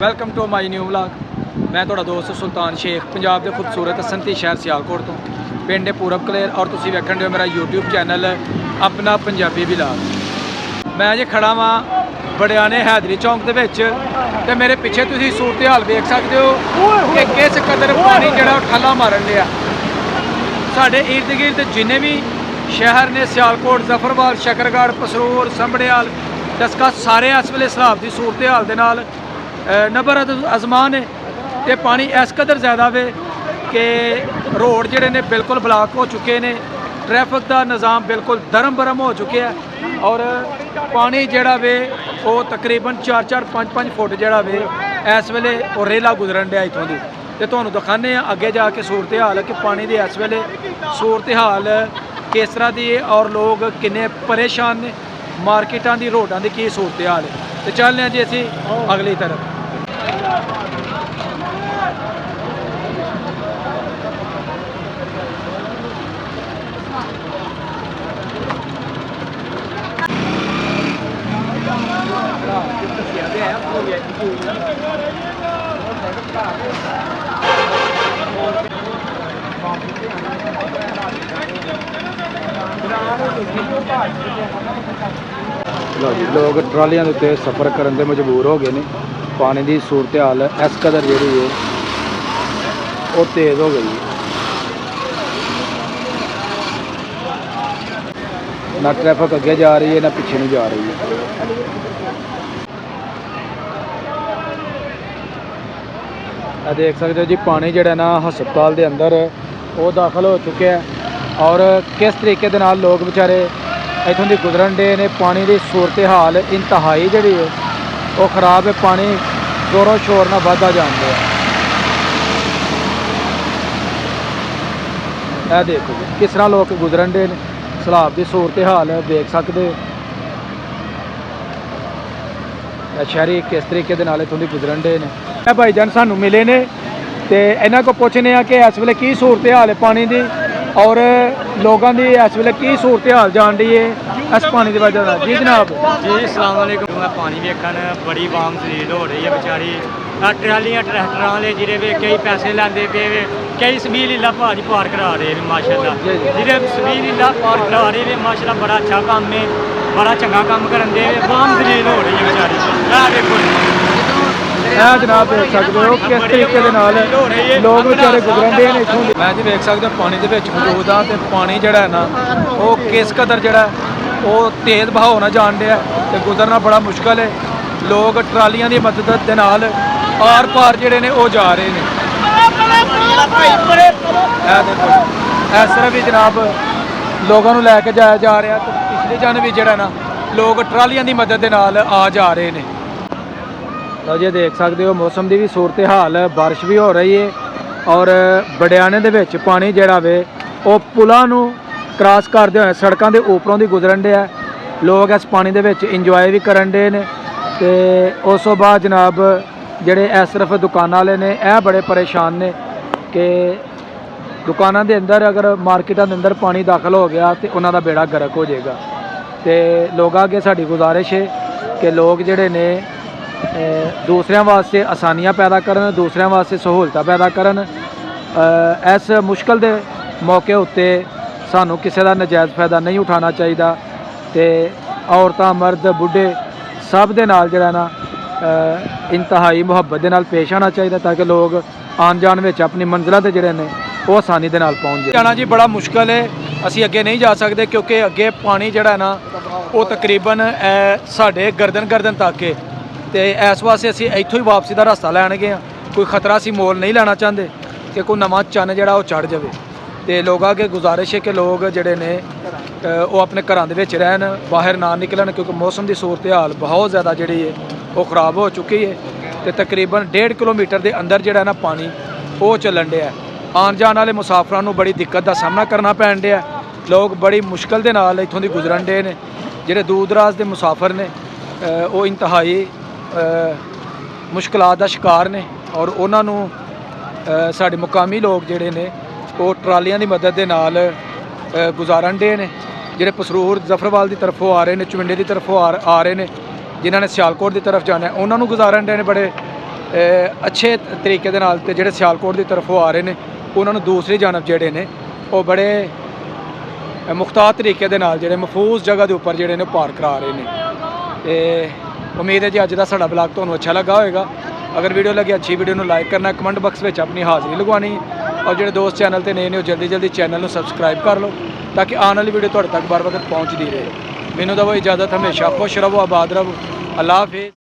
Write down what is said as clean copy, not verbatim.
Welcome to my new vlog. ਮੈਂ ਤੁਹਾਡਾ ਦੋਸਤ ਸੁਲਤਾਨ ਸ਼ੇਖ, ਪੰਜਾਬ ਦੇ ਖੂਬਸੂਰਤ ਸੰਤੀ ਸ਼ਹਿਰ ਸਿਆਲਕੋਟ ਤੋਂ, ਪਿੰਡ ਪੂਰਬ ਕਲੇਰ, ਔਰ ਤੁਸੀਂ ਵੇਖਣ ਦਿਓ ਮੇਰਾ YouTube ਚੈਨਲ ਆਪਣਾ ਪੰਜਾਬੀ ਵਲੌਗ। ਮੈਂ ਜੇ ਖੜਾ ਵਾਂ ਬੜਿਆਣੇ ਹੈਦਰੀ ਚੌਂਕ ਦੇ ਵਿੱਚ, ਤੇ ਮੇਰੇ ਪਿੱਛੇ ਤੁਸੀਂ ਸੂਰਤ ਹਾਲ ਵੇਖ ਸਕਦੇ ਹੋ ਕਿ ਕਿਸ ਕਦਰ ਪਾਣੀ ਜਿਹੜਾ ਉਹ ਠੱਲਾ ਮਾਰਨ ਲਿਆ। ਸਾਡੇ ਇਰਦ ਗਿਰਦ ਜਿੰਨੇ ਵੀ ਸ਼ਹਿਰ ਨੇ, ਸਿਆਲਕੋਟ, ਜ਼ਫਰਵਾਲ, ਸ਼ਕਰਗੜ੍ਹ, ਪਸਰੂਰ, ਸੰਭੜਿਆਲ, ਡਸਕਾ, ਸਾਰੇ ਇਸ ਵੇਲੇ ਸਲਾਬ ਦੀ ਸੂਰਤ ਹਾਲ ਦੇ ਨਾਲ ਨਬਰ ਅਜ਼ਮਾਨ है। तो पानी इस कदर ज़्यादा वे कि रोड जोड़े ने बिल्कुल ब्लॉक हो चुके हैं, ट्रैफिक का निज़ाम बिल्कुल धर्म भरम हो चुके हैं, और पानी जोड़ा वे वो तकरीबन 4-5 फुट जोड़ा वे इस वेले और रेला गुजरन दिया इतों की। तो तुहानूं दिखाने अगे जाके सूरत हाल कि पानी की इस वेले सूरत हाल किस तरह की है और लोग किन्ने परेशान ने, मार्केटां दी रोडां दी की सूरत हाल है। तो चलने जी असी अगली तरफ। लोग ट्रालियां के उत्ते सफ़र करने के मजबूर हो गए हैं। पानी की सूरत हाल इस कदर जी है वो तेज़ हो गई है, ना ट्रैफिक अगे जा रही है ना पिछे नहीं जा रही है। देख सकते हो जी पानी जोड़ा ना हस्पताल के अंदर वो दाखिल हो चुके हैं, और किस तरीके दे नाल लोग बेचारे इतों की गुजरन डे ने। पानी की सूरत हाल इंतहाई जी है वो खराब है, पानी जोरों शोर ना बढ़ता जाता है। यह देखो जी किस तरह लोग गुजरन डे ने, सैलाब की सूरत हाल देख सकते हो। शहरी किस तरीके दे नाल इतों की गुजरन डे ने। भाई जान सानू मिले ने तो इन्हों को पूछने कि इस वेले की सूरत हाल है पानी की, और लोगों की इस वेले की सूरत हाल जान रही है इस पानी की वजह से। जी जनाब जी अस्सलाम वालेकुम। पानी वेखन बड़ी वाम जलील हो रही है बेचारी। ट्रालियां ट्रैक्टर वाले जिहड़े वे कई पैसे लैंदे पे वे, कई सबीलिल्लाह भाजी पार करा रहे हैं माशाल्लाह। जिहड़े सबीलिल्लाह पार करा रहे हैं माशाल्लाह बड़ा अच्छा काम है, बड़ा चंगा काम करन दे। वाम जलील हो रही है बेचारी। देखो जनाब देख सकते हो किस तरीके दे नाल लोग बेचारे गुजरन दे ने इत्थों। मैं जी देख सकते पानी दे विच मौजूद हाँ, तो पानी जिहड़ा है ना वो किस कदर जिहड़ा वो तेज़ बहाव ना जान दिया, तो गुजरना बड़ा मुश्किल है। लोग ट्रालियां की मदद के नाल आर पार जिहड़े ने वो जा रहे हैं। इस तरह भी जनाब लोगों को लैके जाया जा रहा, तो पिछले जन भी जिहड़ा ना लोग ट्रालियां की मदद के नाल आ जा रहे हैं। तो जी देख सकते हो मौसम की भी सूरत हाल, बारिश भी हो रही है, और बड़ियाने दे विच पानी जिहड़ा वे वो पुलों नूं क्रॉस करते हुए सड़कों के उपरों की गुजरन डे। लोग इस पानी दे विच इंजॉय भी करन डे ने। ते उस तो बाद जनाब जिहड़े इस तरफ दुकान वाले ने यह बड़े परेशान ने कि दुकानों के अंदर अगर मार्केटों के अंदर पानी दाखिल हो गया तो उन्हों का बेड़ा गर्क हो जाएगा। तो लोगों अगे साड़ी गुजारिश है कि लोग जिहड़े ने दूसरों वास्ते आसानियां पैदा करन, दूसरों वास्ते सहूलतां पैदा करन। इस मुश्किल के मौके उत्ते सानू किसी का नजायज़ फायदा नहीं उठाना चाहिए। तो औरतां, मर्द, बुढ़े सब दे नाल जिहड़ा ना इंतहाई मुहब्बत दे नाल पेश आना चाहिए, ताकि लोग आन जान में अपनी मंजिलों ते जिहड़े ने वो आसानी दे नाल पहुँच जाना। जी बड़ा मुश्किल है, असी अगे नहीं जा सकते क्योंकि अगे पानी जिहड़ा ना वो तकरीबन साढ़े गर्दन तक है। तो इस वास्ते असी इत्थों ही वापसी का रास्ता लैन गए हाँ। कोई खतरा असी मोल नहीं लेना चाहते कि कोई नवा चन्न जिहड़ा वो चढ़ जाए। तो लोगों अगे गुजारिश है कि लोग जिहड़े ने वो अपने घरों दे विच रहन, बाहर ना निकलन, क्योंकि मौसम की सूरत हाल बहुत ज़्यादा जिहड़ी है वो ख़राब हो चुकी है। तो तकरीबन 1.5 किलोमीटर के अंदर जिहड़ा ना पानी वो चलन दिया। आन जान वाले मुसाफिरां नूं बड़ी दिक्कत का सामना करना पैन दिया। लोग बड़ी मुश्किल के नाल इत्थों दी गुजरन डे ने। जिहड़े दूर दराज के मुसाफिर ने वो इंतहाई मुश्किलात का शिकार ने, और उन्होंने साढ़े मुकामी लोग जिहड़े ने वो ट्रालियां की मदद के नाल गुजारन डे ने। ਜਿਹੜੇ ਪਸਰੂਰ ਜ਼ਫਰਵਾਲ ਦੀ ਤਰਫੋਂ ਆ ਰਹੇ ਨੇ, ਚੁਵਿੰਡੇ ਦੀ ਤਰਫੋਂ ਆ ਰਹੇ ਨੇ, ਜਿਨ੍ਹਾਂ ਨੇ ਸਿਆਲਕੋਟ ਦੀ ਤਰਫ ਜਾਣਾ ਉਹਨਾਂ ਨੂੰ ਗੁਜ਼ਾਰਨ ਦੇ ਨੇ ਬੜੇ ਅੱਛੇ ਤਰੀਕੇ ਦੇ ਨਾਲ ਤੇ ਜਿਹੜੇ ਸਿਆਲਕੋਟ ਦੀ ਤਰਫੋਂ ਆ ਰਹੇ ਨੇ ਉਹਨਾਂ ਨੂੰ ਦੂਸਰੀ ਜਾਨਬ ਜਿਹੜੇ ਨੇ ਉਹ ਬੜੇ ਮੁਖਤਾਰ ਤਰੀਕੇ ਦੇ ਨਾਲ ਜਿਹੜੇ ਮਹਿਫੂਜ਼ ਜਗ੍ਹਾ ਦੇ ਉੱਪਰ ਜਿਹੜੇ ਨੇ ਪਾਰ ਕਰਾ ਰਹੇ ਨੇ। ਤੇ ਉਮੀਦ ਹੈ ਜੀ ਅੱਜ ਦਾ ਸਾਡਾ ਬਲਾਗ ਤੁਹਾਨੂੰ ਅੱਛਾ ਲੱਗਾ ਹੋਵੇਗਾ। ਅਗਰ ਵੀਡੀਓ ਲੱਗੀ ਅੱਛੀ ਵੀਡੀਓ ਨੂੰ ਲਾਈਕ ਕਰਨਾ, ਕਮੈਂਟ ਬਾਕਸ ਵਿੱਚ ਆਪਣੀ ਹਾਜ਼ਰੀ ਲਗਵਾਉਣੀ ਔਰ ਜਿਹੜੇ ਦੋਸਤ ਚੈਨਲ ਤੇ ਨਏ ਨੇ ਉਹ ਜਲਦੀ ਚੈਨਲ ਨੂੰ ਸਬਸਕ੍ਰਾਈਬ ਕਰ ਲਓ ਤਾਂ ਕਿ ਆਉਣ ਵਾਲੀ ਵੀਡੀਓ ਤੁਹਾਡੇ ਤੱਕ ਬਾਰ ਵਕਤ ਪਹੁੰਚਦੀ ਰਹੇ। ਮੈਨੂੰ ਤਾਂ ਉਹ ਇਜਾਜ਼ਤ, ਹਮੇਸ਼ਾ ਖੁਸ਼ ਰਹੋ, ਆਬਾਦ ਰਹੋ, ਅੱਲਾ ਹਾਫਿਜ਼।